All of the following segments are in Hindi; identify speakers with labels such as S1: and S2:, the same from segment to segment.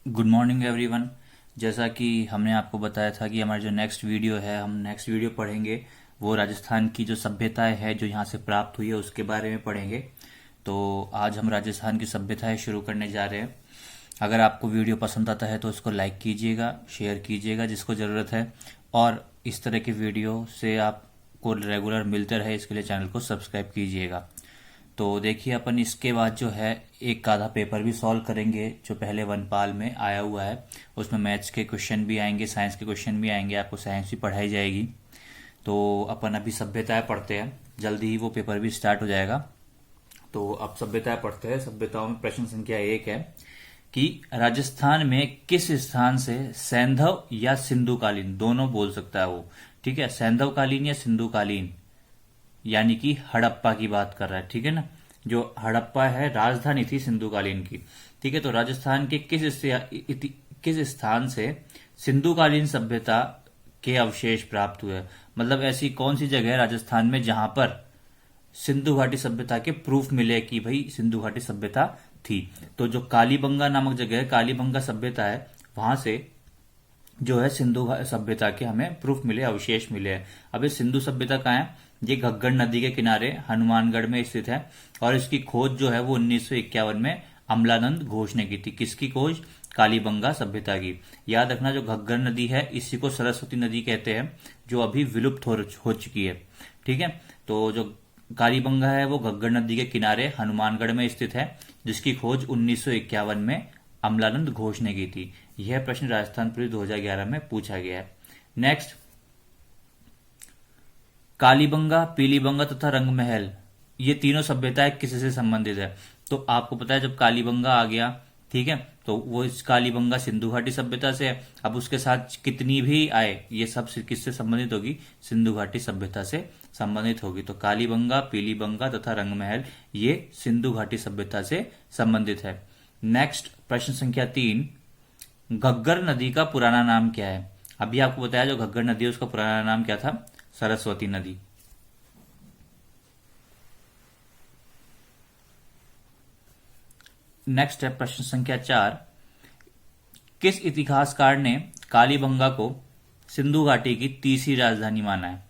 S1: Good morning everyone. जैसा कि हमने आपको बताया था कि हमारी जो नेक्स्ट वीडियो है, हम नेक्स्ट वीडियो पढ़ेंगे वो राजस्थान की जो सभ्यताएं है जो यहाँ से प्राप्त हुई है उसके बारे में पढ़ेंगे। तो आज हम राजस्थान की सभ्यताएं शुरू करने जा रहे हैं। अगर आपको वीडियो पसंद आता है तो उसको लाइक कीजिएगा, शेयर कीजिएगा जिसको ज़रूरत है, और इस तरह की वीडियो से आपको रेगुलर मिलते रहे इसके लिए चैनल को सब्सक्राइब कीजिएगा। तो देखिए, अपन इसके बाद जो है एक आधा पेपर भी सॉल्व करेंगे जो पहले वनपाल में आया हुआ है। उसमें मैथ्स के क्वेश्चन भी आएंगे, साइंस के क्वेश्चन भी आएंगे, आपको साइंस भी पढ़ाई जाएगी। तो अपन अभी सभ्यताएं पढ़ते हैं, जल्दी ही वो पेपर भी स्टार्ट हो जाएगा। तो अब सभ्यताएं पढ़ते हैं। सभ्यताओं में प्रश्न संख्या 1 है कि राजस्थान में किस स्थान से सैंधव या सिंधुकालीन, दोनों बोल सकता है वो, ठीक है, सैंधवकालीन या सिंधुकालीन, यानी कि हड़प्पा की बात कर रहा है, ठीक है ना। जो हड़प्पा है राजधानी थी सिंधुकालीन की, ठीक है। तो राजस्थान के किस स्थान से सिंधुकालीन सभ्यता के अवशेष प्राप्त हुए, मतलब ऐसी कौन सी जगह है राजस्थान में जहां पर सिंधु घाटी सभ्यता के प्रूफ मिले कि भाई सिंधु घाटी सभ्यता थी। तो जो कालीबंगा नामक जगह है, कालीबंगा सभ्यता है, वहां से जो है सिंधु सभ्यता के हमें प्रूफ मिले, अवशेष मिले हैं। अब ये सिंधु सभ्यता कहाँ है? ये घग्गर नदी के किनारे हनुमानगढ़ में स्थित है, और इसकी खोज जो है वो 1951 में अमलानंद घोष ने की थी। किसकी खोज? कालीबंगा सभ्यता की। याद रखना, जो घग्गर नदी है इसी को सरस्वती नदी कहते हैं, जो अभी विलुप्त हो चुकी है, ठीक है। तो जो कालीबंगा है वो घग्गर नदी के किनारे हनुमानगढ़ में स्थित है, जिसकी खोज 1951 में अमलानंद घोष ने की थी। यह प्रश्न राजस्थान पुलिस 2011 में पूछा गया है। नेक्स्ट, कालीबंगा, पीलीबंगा तथा रंगमहल, ये तीनों सभ्यताएं किससे संबंधित है? तो आपको पता है जब कालीबंगा आ गया, ठीक है, तो वो इस कालीबंगा सिंधु घाटी सभ्यता से है। अब उसके साथ कितनी भी आए, ये सब किससे संबंधित होगी? सिंधु घाटी सभ्यता से संबंधित होगी। तो कालीबंगा, पीलीबंगा तथा रंगमहल ये सिंधु घाटी सभ्यता से संबंधित है। नेक्स्ट, प्रश्न संख्या 3, घग्गर नदी का पुराना नाम क्या है? अभी आपको बताया जो घग्गर नदी है उसका पुराना नाम क्या था? सरस्वती नदी। नेक्स्ट है प्रश्न संख्या 4, किस इतिहासकार ने कालीबंगा को सिंधु घाटी की तीसरी राजधानी माना है?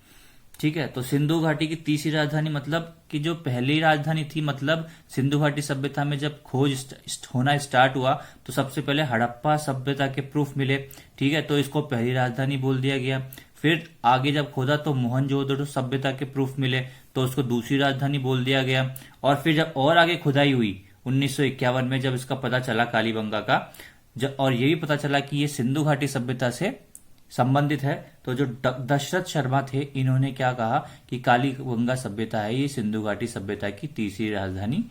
S1: ठीक है, तो सिंधु घाटी की तीसरी राजधानी मतलब कि जो पहली राजधानी थी, मतलब सिंधु घाटी सभ्यता में जब खोज होना स्टार्ट हुआ तो सबसे पहले हड़प्पा सभ्यता के प्रूफ मिले, ठीक है, तो इसको पहली राजधानी बोल दिया गया। फिर आगे जब खोदा तो मोहनजोदड़ो सभ्यता के प्रूफ मिले तो उसको दूसरी राजधानी बोल दिया गया। और फिर जब और आगे खुदाई हुई 1951 में, जब इसका पता चला कालीबंगा का, और ये भी पता चला कि ये सिंधु घाटी सभ्यता से संबंधित है, तो जो दशरथ शर्मा थे इन्होंने क्या कहा कि कालीबंगा सभ्यता है ये सिंधु घाटी सभ्यता की तीसरी राजधानी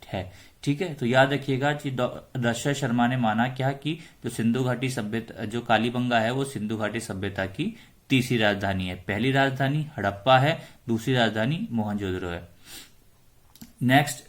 S1: है, ठीक है। तो याद रखिएगा कि दशरथ शर्मा ने माना क्या कि जो सिंधु घाटी सभ्यता, जो कालीबंगा है वो सिंधु घाटी सभ्यता की तीसरी राजधानी है। पहली राजधानी हड़प्पा है, दूसरी राजधानी मोहनजोदड़ो है। नेक्स्ट,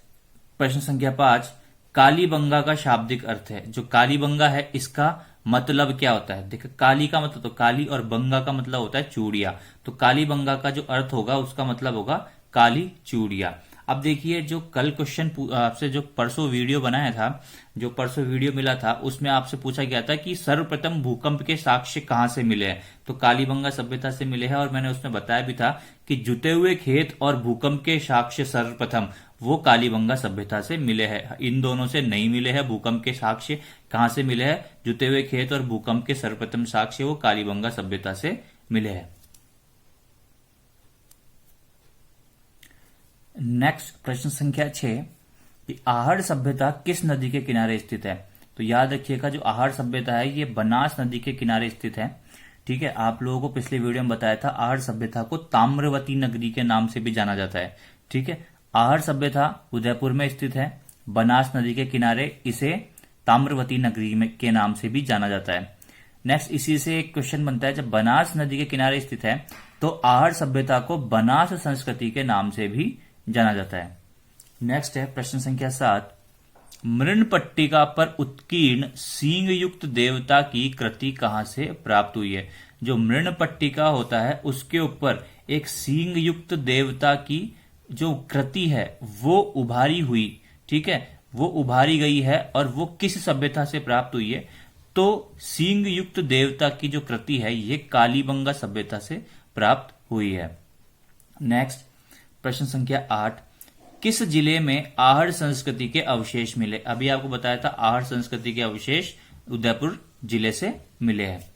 S1: प्रश्न संख्या 5, कालीबंगा का शाब्दिक अर्थ है। जो कालीबंगा है इसका मतलब क्या होता है? देखो, काली का मतलब, तो काली और बंगा का मतलब होता है चूड़िया, तो कालीबंगा का जो अर्थ होगा उसका मतलब होगा काली चूड़िया। अब देखिए, जो कल क्वेश्चन आपसे जो परसों वीडियो बनाया था, जो परसों वीडियो मिला था, उसमें आपसे पूछा गया था कि सर्वप्रथम भूकंप के साक्ष्य कहां से मिले हैं? तो कालीबंगा सभ्यता से मिले हैं, और मैंने उसमें बताया भी था कि जुते हुए खेत और भूकंप के साक्ष्य सर्वप्रथम वो कालीबंगा सभ्यता से मिले हैं। इन दोनों से नहीं मिले हैं भूकंप के साक्ष्य। कहां से मिले हैं? जुते हुए खेत और भूकंप के सर्वप्रथम साक्ष्य वो कालीबंगा सभ्यता से मिले हैं। नेक्स्ट, प्रश्न संख्या 6, कि आहड़ सभ्यता किस नदी के किनारे स्थित है? तो याद रखिएगा, जो आहड़ सभ्यता है ये बनास नदी के किनारे स्थित है, ठीक है। आप लोगों को पिछले वीडियो में बताया था आहड़ सभ्यता को ताम्रवती नगरी के नाम से भी जाना जाता है, ठीक है। आहड़ सभ्यता उदयपुर में स्थित है, बनास नदी के किनारे इसे ताम्रवती नगरी में के नाम से भी जाना जाता है। नेक्स्ट, इसी से एक क्वेश्चन बनता है, जब बनास नदी के किनारे स्थित है तो आहड़ सभ्यता को बनास संस्कृति के नाम से भी जाना जाता है। नेक्स्ट है प्रश्न संख्या 7, मृणपट्टिका पर उत्कीर्ण सींग युक्त देवता की कृति कहां से प्राप्त हुई है? जो मृणपट्टिका होता है उसके ऊपर एक सींग युक्त देवता की जो कृति है वो उभारी हुई, ठीक है, वो उभारी गई है, और वो किस सभ्यता से प्राप्त हुई है? तो सींग युक्त देवता की जो कृति है ये कालीबंगा सभ्यता से प्राप्त हुई है। नेक्स्ट प्रश्न संख्या 8, किस जिले में आहड़ संस्कृति के अवशेष मिले? अभी आपको बताया था आहड़ संस्कृति के अवशेष उदयपुर जिले से मिले हैं।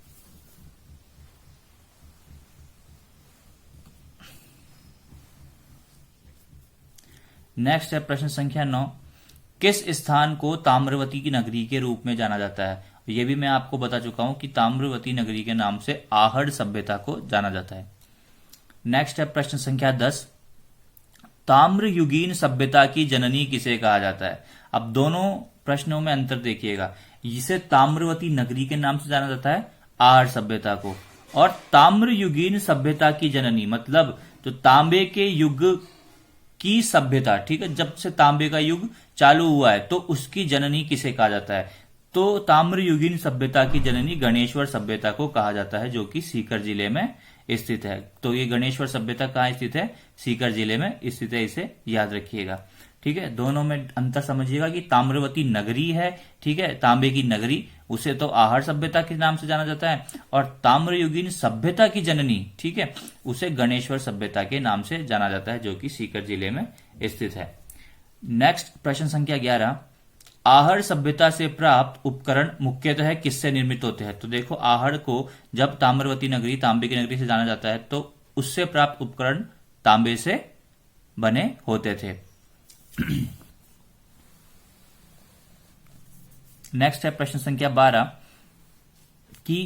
S1: नेक्स्ट है प्रश्न संख्या 9, किस स्थान को ताम्रवती की नगरी के रूप में जाना जाता है? यह भी मैं आपको बता चुका हूं कि ताम्रवती नगरी के नाम से आहड़ सभ्यता को जाना जाता है। नेक्स्ट है प्रश्न संख्या 10, ताम्रयुगीन सभ्यता की जननी किसे कहा जाता है? अब दोनों प्रश्नों में अंतर देखिएगा। इसे ताम्रवती नगरी के नाम से जाना जाता है आहड़ सभ्यता को, और ताम्रयुगीन सभ्यता की जननी मतलब जो तांबे के युग की सभ्यता, ठीक है, जब से तांबे का युग चालू हुआ है तो उसकी जननी किसे कहा जाता है? तो ताम्रयुगीन सभ्यता की जननी गणेश्वर सभ्यता को कहा जाता है, जो कि सीकर जिले में स्थित है। तो ये गणेश्वर सभ्यता कहाँ स्थित है? सीकर जिले में स्थित है, इसे याद रखिएगा। ठीक है, दोनों में अंतर समझिएगा कि ताम्रवती नगरी है, ठीक है, तांबे की नगरी, उसे तो आहड़ सभ्यता के नाम से जाना जाता है, और ताम्रयुगीन सभ्यता की जननी, ठीक है, उसे गणेश्वर सभ्यता के नाम से जाना जाता है, जो कि सीकर जिले में स्थित है। नेक्स्ट प्रश्न संख्या 11, आहड़ सभ्यता से प्राप्त उपकरण मुख्यतः किससे निर्मित होते हैं? तो देखो, आहड़ को जब ताम्रवती नगरी, तांबे की नगरी से जाना जाता है तो उससे प्राप्त उपकरण तांबे से बने होते थे। नेक्स्ट है प्रश्न संख्या 12 कि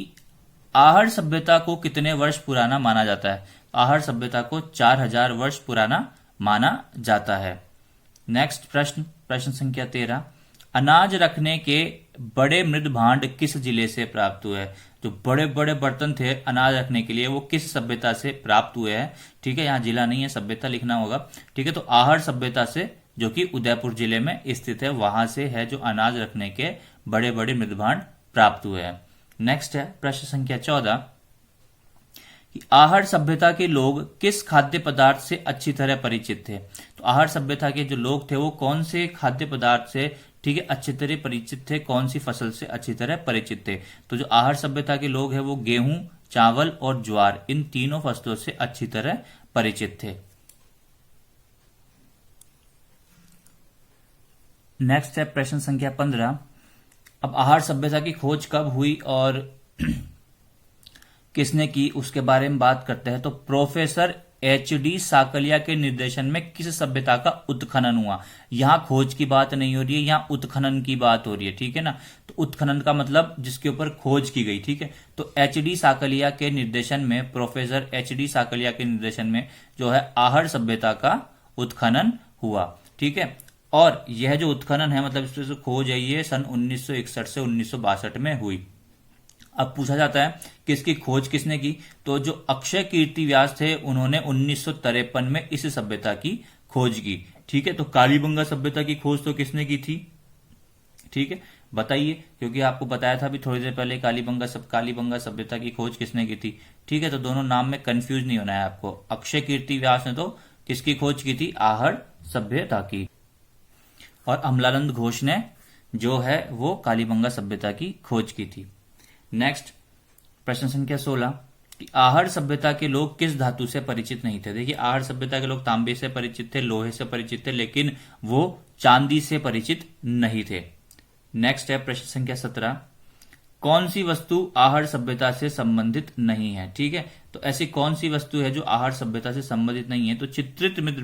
S1: आहड़ सभ्यता को कितने वर्ष पुराना माना जाता है? आहड़ सभ्यता को 4000 वर्ष पुराना माना जाता है। नेक्स्ट प्रश्न संख्या 13, अनाज रखने के बड़े मृद भांड किस जिले से प्राप्त हुए हैं? जो बड़े बड़े बर्तन थे अनाज रखने के लिए, वो किस सभ्यता से प्राप्त हुए हैं? ठीक है, यहाँ जिला नहीं है, सभ्यता लिखना होगा। ठीक है, तो आहड़ सभ्यता से, जो कि उदयपुर जिले में स्थित है, वहां से है जो अनाज रखने के बड़े बड़े मृद भांड प्राप्त हुए हैं। नेक्स्ट है प्रश्न संख्या 14 कि आहड़ सभ्यता के लोग किस खाद्य पदार्थ से अच्छी तरह परिचित थे? तो आहड़ सभ्यता के जो लोग थे वो कौन से खाद्य पदार्थ से, ठीक है, अच्छी तरह परिचित थे? कौन सी फसल से अच्छी तरह परिचित थे? तो जो आहड़ सभ्यता के लोग हैं वो गेहूं, चावल और ज्वार, इन तीनों फसलों से अच्छी तरह परिचित थे। नेक्स्ट है प्रश्न संख्या 15, अब आहड़ सभ्यता की खोज कब हुई और किसने की, उसके बारे में बात करते हैं। तो प्रोफेसर HD साकलिया के निर्देशन में किस सभ्यता का उत्खनन हुआ? यहां खोज की बात नहीं हो रही है, यहां उत्खनन की बात हो रही है, ठीक है ना। तो उत्खनन का मतलब जिसके ऊपर खोज की गई, ठीक है। तो HD साकलिया के निर्देशन में, प्रोफेसर HD साकलिया के निर्देशन में जो है आहड़ सभ्यता का उत्खनन हुआ, ठीक है। और यह जो उत्खनन है, मतलब इसमें खोज है, ये सन 1961 से 1962 में हुई। अब पूछा जाता है कि इसकी खोज किसने की? तो जो अक्षय कीर्ति व्यास थे उन्होंने 1953 में इस सभ्यता की खोज की, ठीक है। तो कालीबंगा सभ्यता की खोज तो किसने की थी? ठीक है, बताइए, क्योंकि आपको बताया था अभी थोड़ी देर पहले कालीबंगा सभ्यता की खोज किसने की थी, ठीक है। तो दोनों नाम में कंफ्यूज नहीं होना है आपको। अक्षय कीर्ति व्यास ने तो किसकी खोज की थी? आहड़ सभ्यता की। और अमलानंद घोष ने जो है वो कालीबंगा सभ्यता की खोज की थी। नेक्स्ट प्रश्न संख्या 16 कि आहड़ सभ्यता के लोग किस धातु से परिचित नहीं थे? देखिए, आहड़ सभ्यता के लोग तांबे से परिचित थे, लोहे से परिचित थे, लेकिन वो चांदी से परिचित नहीं थे। नेक्स्ट है प्रश्न संख्या 17, कौन सी वस्तु आहड़ सभ्यता से संबंधित नहीं है? ठीक है, तो ऐसी कौन सी वस्तु है जो आहड़ सभ्यता से संबंधित नहीं है? तो चित्रित मृद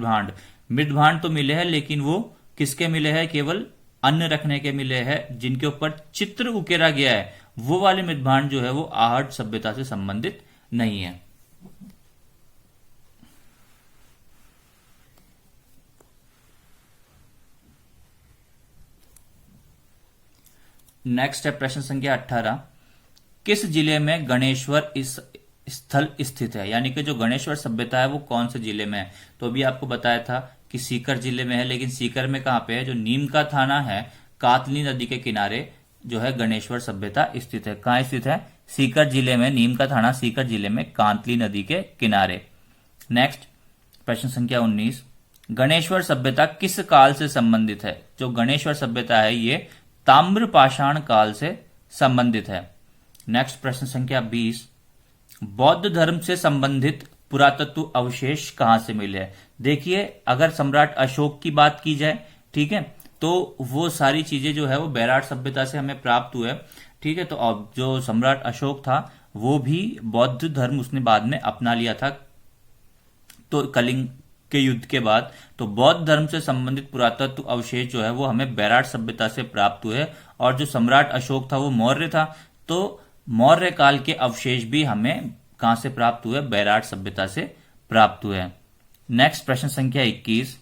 S1: भांड तो मिले हैं, लेकिन वो किसके मिले हैं? केवल अन्न रखने के मिले हैं, जिनके ऊपर चित्र उकेरा गया है, वो वाले मृद भांड जो है वो आहड़ सभ्यता से संबंधित नहीं है। नेक्स्ट है प्रश्न संख्या 18, किस जिले में गणेश्वर इस स्थल स्थित है? यानी कि जो गणेश्वर सभ्यता है वो कौन से जिले में है? तो अभी आपको बताया था कि सीकर जिले में है, लेकिन सीकर में कहां पे है? जो नीम का थाना है, कातली नदी के किनारे जो है गणेश्वर सभ्यता स्थित है। कहां स्थित है? सीकर जिले में, नीम का थाना सीकर जिले में, कातली नदी के किनारे। नेक्स्ट प्रश्न संख्या 19, गणेश्वर सभ्यता किस काल से संबंधित है? जो गणेश्वर सभ्यता है ये ताम्र पाषाण काल से संबंधित है। नेक्स्ट प्रश्न संख्या 20, बौद्ध धर्म से संबंधित पुरातत्व अवशेष कहां से मिले हैं? देखिए, अगर सम्राट अशोक की बात की जाए, ठीक है, तो वो सारी चीजें जो है वो बैराट सभ्यता से हमें प्राप्त हुए। ठीक है, तो अब जो सम्राट अशोक था वो भी बौद्ध धर्म उसने बाद में अपना लिया था, तो कलिंग के युद्ध के बाद। तो बौद्ध धर्म से संबंधित पुरातत्व अवशेष जो है वो हमें बैराट सभ्यता से प्राप्त हुए। और जो सम्राट अशोक था वो मौर्य था, तो मौर्य काल के अवशेष भी हमें कहां से प्राप्त हुए? बैराट सभ्यता से प्राप्त हुए। नेक्स्ट प्रश्न संख्या 21,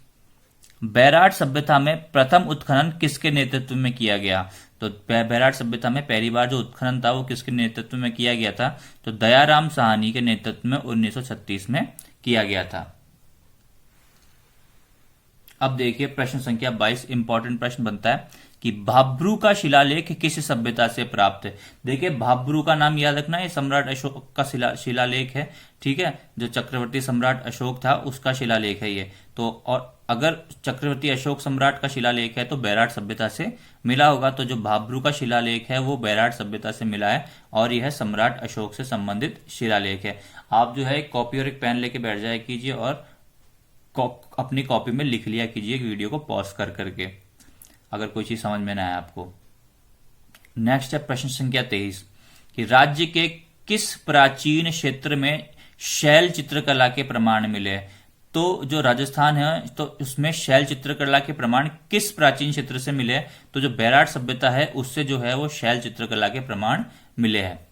S1: बैराट सभ्यता में प्रथम उत्खनन किसके नेतृत्व में किया गया? तो बैराट सभ्यता में पहली बार जो उत्खनन था वो किसके नेतृत्व में किया गया था? तो दयाराम साहनी के नेतृत्व में 1936 में किया गया था। अब देखिए प्रश्न संख्या 22, इंपॉर्टेंट प्रश्न बनता है कि भाब्रू का शिलालेख किस सभ्यता से प्राप्त है? देखिए, भाब्रू का नाम याद रखना, ये सम्राट अशोक का शिलालेख है। ठीक है, जो चक्रवर्ती सम्राट अशोक था उसका शिलालेख है ये। तो और अगर चक्रवर्ती अशोक सम्राट का शिलालेख है तो बैराट सभ्यता से मिला होगा। तो जो भाब्रू का शिलालेख है वो बैराट सभ्यता से मिला है और यह सम्राट अशोक से संबंधित शिलालेख है। आप जो है एक कॉपी और एक पेन लेके बैठ जाया कीजिए और अपनी कॉपी में लिख लिया कीजिए वीडियो को पॉज कर करके, अगर कोई चीज समझ में ना आए आपको। नेक्स्ट है प्रश्न संख्या 23 कि राज्य के किस प्राचीन क्षेत्र में शैल चित्रकला के प्रमाण मिले? तो जो राजस्थान है तो उसमें शैल चित्रकला के प्रमाण किस प्राचीन क्षेत्र से मिले? तो जो बैराट सभ्यता है उससे जो है वो शैल चित्रकला के प्रमाण मिले हैं।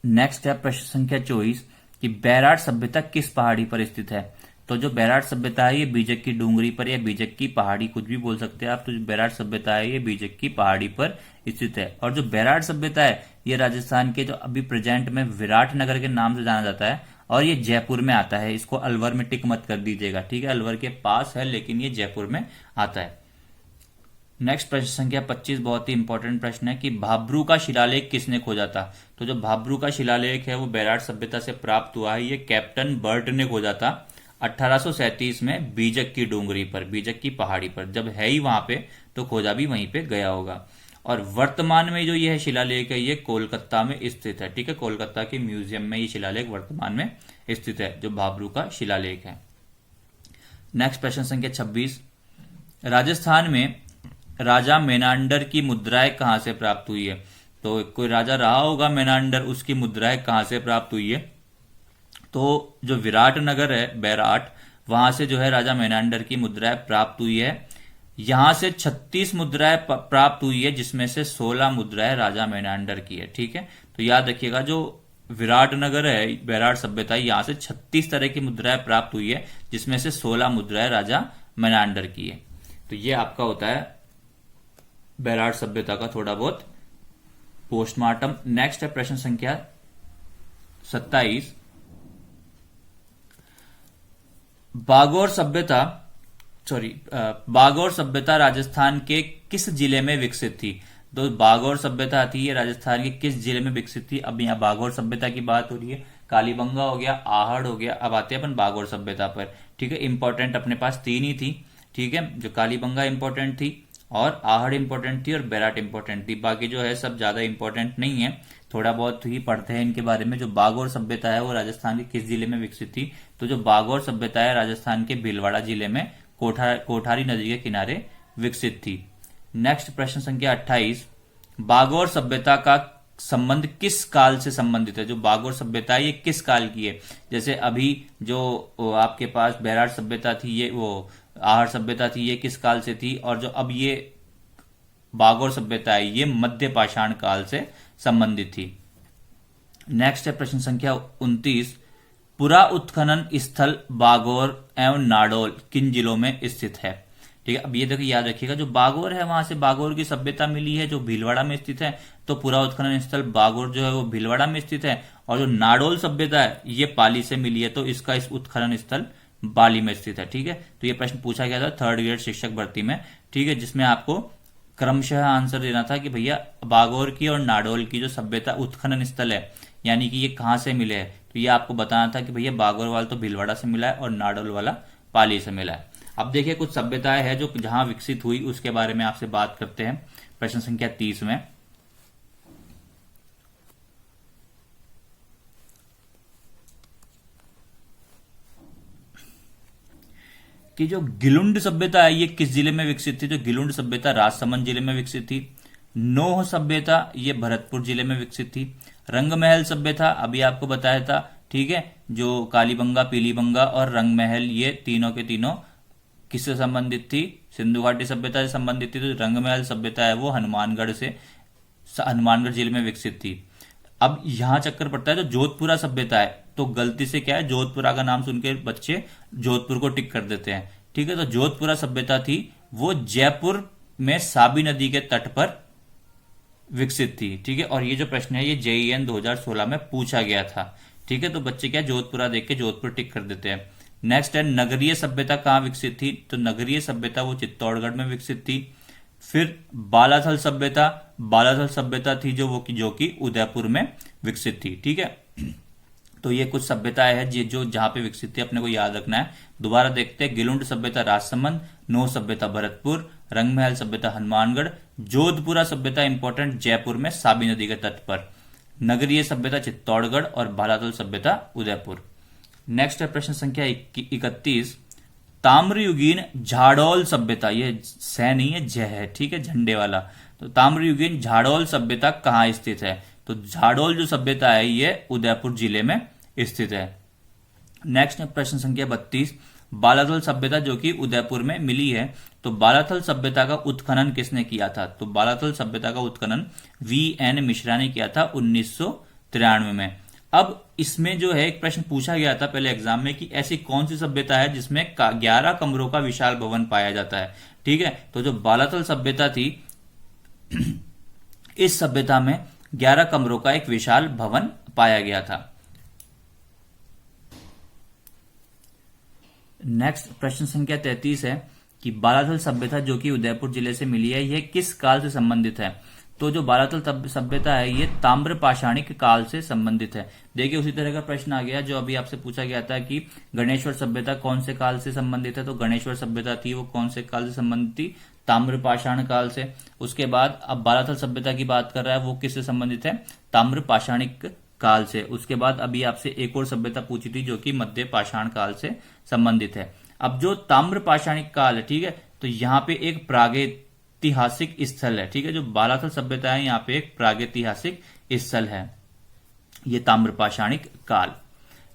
S1: नेक्स्ट है प्रश्न संख्या 24 कि बैराट सभ्यता किस पहाड़ी पर स्थित है? तो जो बैराट सभ्यता है ये बीजक की डूंगरी पर या बीजक की पहाड़ी, कुछ भी बोल सकते हैं आप। तो जो बैराट सभ्यता है ये बीजक की पहाड़ी पर स्थित है। और जो बैराट सभ्यता है ये राजस्थान के जो अभी प्रेजेंट में विराट नगर के नाम से जाना जाता है और ये जयपुर में आता है। इसको अलवर में टिक मत कर दीजिएगा, ठीक है, अलवर के पास है लेकिन ये जयपुर में आता है। नेक्स्ट प्रश्न संख्या 25 बहुत ही इंपॉर्टेंट प्रश्न है कि भाब्रू का शिलालेख किसने खोजा था? तो जो भाब्रू का शिलालेख है वो बैराट सभ्यता से प्राप्त हुआ है। ये कैप्टन बर्ट ने खोजा था 1837 में बीजक की डूंगरी पर, बीजक की पहाड़ी पर। जब है ही वहां पे तो खोजा भी वहीं पे गया होगा। और वर्तमान में जो यह शिलालेख है ये कोलकाता में स्थित है। ठीक है, कोलकाता के म्यूजियम में ये शिलालेख वर्तमान में स्थित है, जो भाब्रू का शिलालेख है। नेक्स्ट प्रश्न संख्या 26, राजस्थान में राजा मेनांडर की मुद्राएं कहां से प्राप्त हुई है? तो कोई राजा रहा होगा मेनांडर, उसकी मुद्राएं कहां से प्राप्त हुई है? तो जो विराट नगर है बैराट, वहां से जो है राजा मेनांडर की मुद्राएं प्राप्त हुई है। यहां से 36 मुद्राएं प्राप्त हुई है जिसमें से 16 मुद्राएं राजा मेनांडर की है। ठीक है, तो याद रखिएगा जो विराट नगर है बैराट सभ्यता, यहां से 36 तरह की मुद्राएं प्राप्त हुई है जिसमें से 16 मुद्राएं राजा मेनांडर की है। तो ये आपका होता है बैराट सभ्यता का थोड़ा बहुत पोस्टमार्टम। नेक्स्ट है प्रश्न संख्या 27, बागौर सभ्यता राजस्थान के किस जिले में विकसित थी? तो बागौर सभ्यता थी ये राजस्थान के किस जिले में विकसित थी? अब यहाँ बागौर सभ्यता की बात हो रही है। कालीबंगा हो गया, आहड़ हो गया, अब आते हैं अपन बागौर सभ्यता पर। ठीक है, इंपॉर्टेंट अपने पास 3 ही थी। ठीक है, जो कालीबंगा इंपॉर्टेंट थी और आहड़ इंपॉर्टेंट थी और बैराट इंपॉर्टेंट थी। बाकी जो है सब ज्यादा इंपॉर्टेंट नहीं है, थोड़ा बहुत ही पढ़ते हैं इनके बारे में। जो बागौर सभ्यता है वो राजस्थान के किस जिले में विकसित थी? तो जो बागौर सभ्यता है राजस्थान के भीलवाड़ा जिले में कोठारी नदी के किनारे विकसित थी। नेक्स्ट प्रश्न संख्या 28, बागौर सभ्यता का संबंध किस काल से संबंधित है? जो बागौर सभ्यता है ये किस काल की है? जैसे अभी जो आपके पास बैराट सभ्यता थी ये वो आहड़ सभ्यता थी, ये किस काल से थी? और जो अब ये बागौर सभ्यता है ये मध्य पाषाण काल से संबंधित थी। नेक्स्ट है प्रश्न संख्या 29, पुरा उत्खनन स्थल बागौर एवं नाडोल किन जिलों में स्थित है? ठीक है, अब ये देखिए याद रखिएगा जो बागौर है वहां से बागौर की सभ्यता मिली है जो भीलवाड़ा में स्थित है। तो पुरा उत्खनन स्थल बागौर जो है वो भीलवाड़ा में स्थित है। और जो नाडोल सभ्यता है ये पाली से मिली है, तो इसका इस उत्खनन स्थल बाली में स्थित है। ठीक है, तो ये प्रश्न पूछा गया था 3rd ग्रेड शिक्षक भर्ती में। ठीक है, जिसमें आपको क्रमशः आंसर देना था कि भैया बागौर की और नाडोल की जो सभ्यता उत्खनन स्थल है यानी कि ये कहां से मिले हैं। तो ये आपको बताना था कि भैया बागौर वाला तो भीलवाड़ा से मिला है और नाडोल वाला पाली से मिला है। अब देखिए कुछ सभ्यताएं हैं जो जहां विकसित हुई उसके बारे में आपसे बात करते हैं प्रश्न संख्या 30 में। कि जो गिलुंड सभ्यता है ये किस जिले में विकसित थी? जो गिलुंड सभ्यता राजसमंद जिले में विकसित थी। नोह सभ्यता ये भरतपुर जिले में विकसित थी। रंगमहल सभ्यता अभी आपको बताया था, ठीक है, जो कालीबंगा, पीलीबंगा और रंगमहल ये तीनों के तीनों किससे संबंधित थी? सिंधु घाटी सभ्यता से संबंधित थी। तो रंगमहल सभ्यता है वो हनुमानगढ़ जिले में विकसित थी। अब यहां चक्कर पड़ता है, तो जोधपुरा सभ्यता है, तो गलती से क्या है, जोधपुरा का नाम सुनकर बच्चे जोधपुर को टिक कर देते हैं, ठीक है। तो जोधपुरा सभ्यता थी वो जयपुर में साबी नदी के तट पर विकसित थी, ठीक है। और ये जो प्रश्न है ये JEN 2016 में पूछा गया था, ठीक है। तो बच्चे क्या जोधपुरा देख के जोधपुर टिक कर देते हैं। नेक्स्ट है नगरीय सभ्यता कहां विकसित थी? तो नगरीय सभ्यता वो चित्तौड़गढ़ में विकसित थी। फिर बालाथल सभ्यता थी जो कि उदयपुर में विकसित थी, ठीक है। तो ये कुछ सभ्यताएं हैं जो जहां पे विकसित थी, अपने को याद रखना है। दोबारा देखते हैं, गिलुंड सभ्यता राजसमंद, नोह सभ्यता भरतपुर, रंगमहल सभ्यता हनुमानगढ़, जोधपुरा सभ्यता इंपॉर्टेंट जयपुर में साबी नदी के तट पर, नगरीय सभ्यता चित्तौड़गढ़ और बालाथल सभ्यता उदयपुर। नेक्स्ट है प्रश्न संख्या 31, ताम्रयुगीन झाड़ोल सभ्यता, ये सह नहीं है जय है, ठीक है, झंडे वाला। तो ताम्रयुगीन झाड़ोल सभ्यता कहां स्थित है? तो झाड़ोल जो सभ्यता है ये उदयपुर जिले में स्थित है। नेक्स्ट प्रश्न संख्या 32, बालाथल सभ्यता जो कि उदयपुर में मिली है, तो बालाथल सभ्यता का उत्खनन किसने किया था? तो बालाथल सभ्यता का उत्खनन VN मिश्रा ने किया था 1993 में। अब इसमें जो है एक प्रश्न पूछा गया था पहले एग्जाम में कि ऐसी कौन सी सभ्यता है जिसमें 11 कमरों का विशाल भवन पाया जाता है, ठीक है। तो जो बालाथल सभ्यता थी इस सभ्यता में 11 कमरों का एक विशाल भवन पाया गया था। नेक्स्ट प्रश्न संख्या 33 है कि बालाथल सभ्यता जो कि उदयपुर जिले से मिली है यह किस काल से संबंधित है? तो जो बालाथल सभ्यता है ये ताम्र पाषाणिक काल से संबंधित है। देखिए उसी तरह का प्रश्न आ गया जो अभी आपसे पूछा गया था कि गणेश्वर सभ्यता कौन से काल से संबंधित है? तो गणेश्वर सभ्यता थी वो कौन से काल से संबंधित थी? ताम्र पाषाण काल से। उसके बाद अब बालाथल सभ्यता की बात कर रहा है वो किससे संबंधित है? ताम्र पाषाणिक काल से। उसके बाद अभी आपसे एक और सभ्यता पूछी थी जो कि मध्य पाषाण काल से संबंधित है। अब जो ताम्र पाषाणिक काल है, ठीक है, तो यहाँ पे एक प्रागैतिहासिक स्थल है, ठीक है, जो बालाथल सभ्यता है यहाँ पे एक प्रागैतिहासिक स्थल है, ये ताम्र पाषाणिक काल।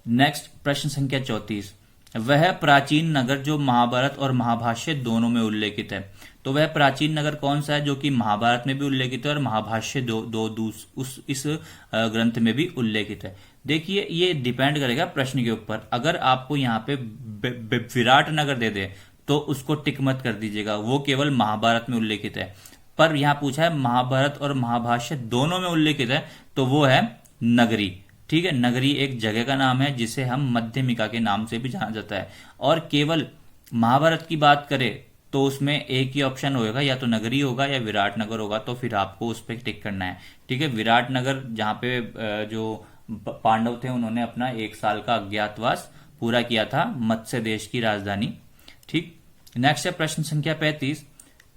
S1: नेक्स्ट प्रश्न संख्या 34, वह प्राचीन नगर जो महाभारत और महाभाष्य दोनों में उल्लेखित है। तो वह प्राचीन नगर कौन सा है जो कि महाभारत में भी उल्लेखित है और महाभाष्य इस ग्रंथ में भी उल्लेखित है? देखिए ये डिपेंड करेगा प्रश्न के ऊपर। अगर आपको यहाँ पे विराट नगर दे दे तो उसको टिक मत कर दीजिएगा, वो केवल महाभारत में उल्लेखित है। पर यहाँ पूछा है महाभारत और महाभाष्य दोनों में उल्लेखित है, तो वो है नगरी, ठीक है। नगरी एक जगह का नाम है जिसे हम मध्यमिका के नाम से भी जाना जाता है। और केवल महाभारत की बात करें तो उसमें एक ही ऑप्शन होगा, या तो नगरी होगा या विराट नगर होगा, तो फिर आपको उस पर टिक करना है, ठीक है। विराट नगर जहां पे जो पांडव थे उन्होंने अपना 1 साल का अज्ञातवास पूरा किया था, मत्स्य देश की राजधानी, ठीक। नेक्स्ट है प्रश्न संख्या 35,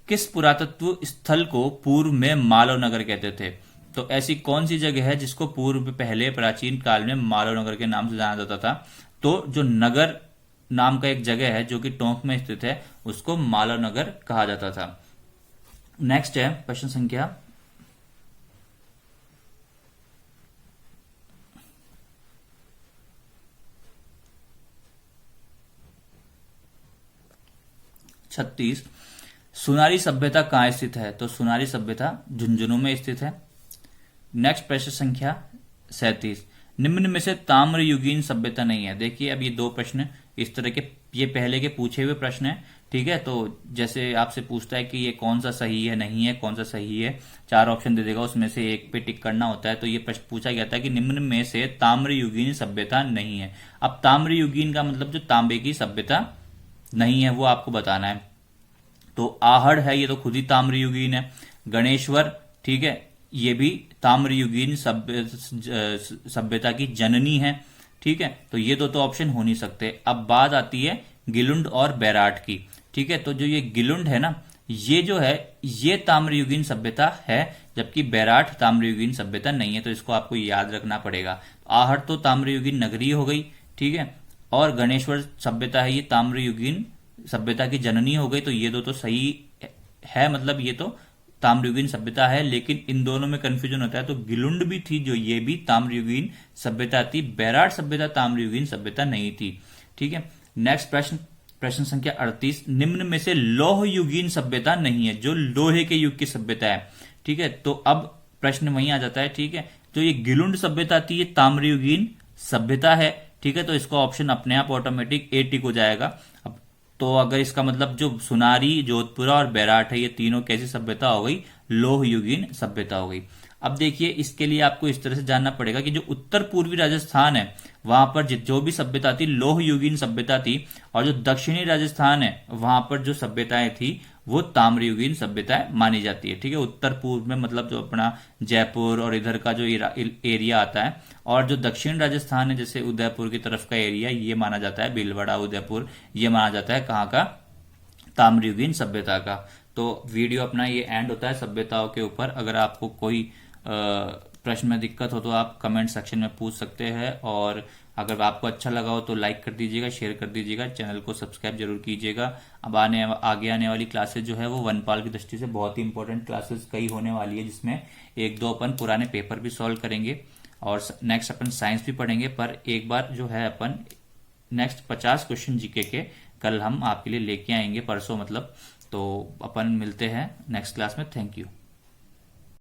S1: किस पुरातत्व स्थल को पूर्व में मालव नगर कहते थे? तो ऐसी कौन सी जगह है जिसको पूर्व पहले प्राचीन काल में मालव नगर के नाम से जाना जाता था? तो जो नगर नाम का एक जगह है जो कि टोंक में स्थित है उसको मालव नगर कहा जाता था। नेक्स्ट है प्रश्न संख्या 36, सुनारी सभ्यता कहां स्थित है? तो सुनारी सभ्यता झुंझुनू में स्थित है। नेक्स्ट प्रश्न संख्या 37, निम्न में से ताम्रयुगीन सभ्यता नहीं है। देखिए अब ये 2 प्रश्न इस तरह के, ये पहले के पूछे हुए प्रश्न है, ठीक है। तो जैसे आपसे पूछता है कि ये कौन सा सही है, नहीं है, कौन सा सही है, 4 ऑप्शन दे देगा, उसमें से एक पे टिक करना होता है। तो ये प्रश्न पूछा गया था कि निम्न में से ताम्रयुगीन सभ्यता नहीं है। अब ताम्रयुगीन का मतलब जो तांबे की सभ्यता नहीं है वो आपको बताना है। तो आहड़ है ये तो खुद ही ताम्रयुगीन है। गणेश्वर, ठीक है, ये भी ताम्रयुगीन सभ्यता की जननी है, ठीक है। तो ये दो तो ऑप्शन हो नहीं सकते। अब बात आती है गिलुंड और बैराट की। ठीक है। तो जो ये गिलुंड है ना, ये जो है ये ताम्रयुगीन सभ्यता है, जबकि बैराठ ताम्रयुगीन सभ्यता नहीं है। तो इसको आपको याद रखना पड़ेगा। आहट तो ताम्रयुगीन नगरी हो गई, ठीक है, और गणेश्वर सभ्यता है ये ताम्रयुगीन सभ्यता की जननी हो गई। तो ये दो तो सही है, मतलब ये तो ताम्रयुगीन सभ्यता है, लेकिन इन दोनों में कंफ्यूजन होता है। तो गिलुंड भी थी जो ये भी ताम्रयुगीन सभ्यता थी, बैराठ सभ्यता ताम्रयुगीन सभ्यता नहीं थी, ठीक है। नेक्स्ट प्रश्न, प्रश्न संख्या 38, निम्न में से लौह युगीन सभ्यता नहीं है, जो लोहे के युग की सभ्यता है, ठीक है। तो अब प्रश्न वहीं आ जाता है, ठीक है। जो ये गिलुंड सभ्यता थी ये ताम्रयुगीन सभ्यता है, ठीक है। तो इसका ऑप्शन अपने आप ऑटोमेटिक ए टिक हो जाएगा। अब तो अगर इसका मतलब जो सुनारी, जोधपुरा और बैराठ है, ये तीनों कैसी सभ्यता हो गई? लोह युगीन सभ्यता हो गई। अब देखिए इसके लिए आपको इस तरह से जानना पड़ेगा कि जो उत्तर पूर्वी राजस्थान है वहां पर जो भी सभ्यता थी लोह युगीन सभ्यता थी, और जो दक्षिणी राजस्थान है वहां पर जो सभ्यताएं थी वो ताम्रयुगीन सभ्यताएं मानी जाती है, ठीक है। उत्तर पूर्व में मतलब जो अपना जयपुर और इधर का जो एरिया आता है, और जो दक्षिण राजस्थान है जैसे उदयपुर की तरफ का एरिया, ये माना जाता है भीलवाड़ा उदयपुर, ये माना जाता है कहाँ का? ताम्रयुगीन सभ्यता का। तो वीडियो अपना ये एंड होता है सभ्यताओं के ऊपर। अगर आपको कोई प्रश्न में दिक्कत हो तो आप कमेंट सेक्शन में पूछ सकते हैं, और अगर आपको अच्छा लगा हो तो लाइक कर दीजिएगा, शेयर कर दीजिएगा, चैनल को सब्सक्राइब जरूर कीजिएगा। अब आगे आने वाली क्लासेस जो है वो वनपाल की दृष्टि से बहुत ही इंपॉर्टेंट क्लासेस कई होने वाली है, जिसमें एक दो अपन पुराने पेपर भी सॉल्व करेंगे, और नेक्स्ट अपन साइंस भी पढ़ेंगे। पर एक बार जो है अपन नेक्स्ट 50 क्वेश्चन जीके के कल हम आपके लिए लेके आएंगे, परसों मतलब। तो अपन मिलते हैं नेक्स्ट क्लास में। Thank you.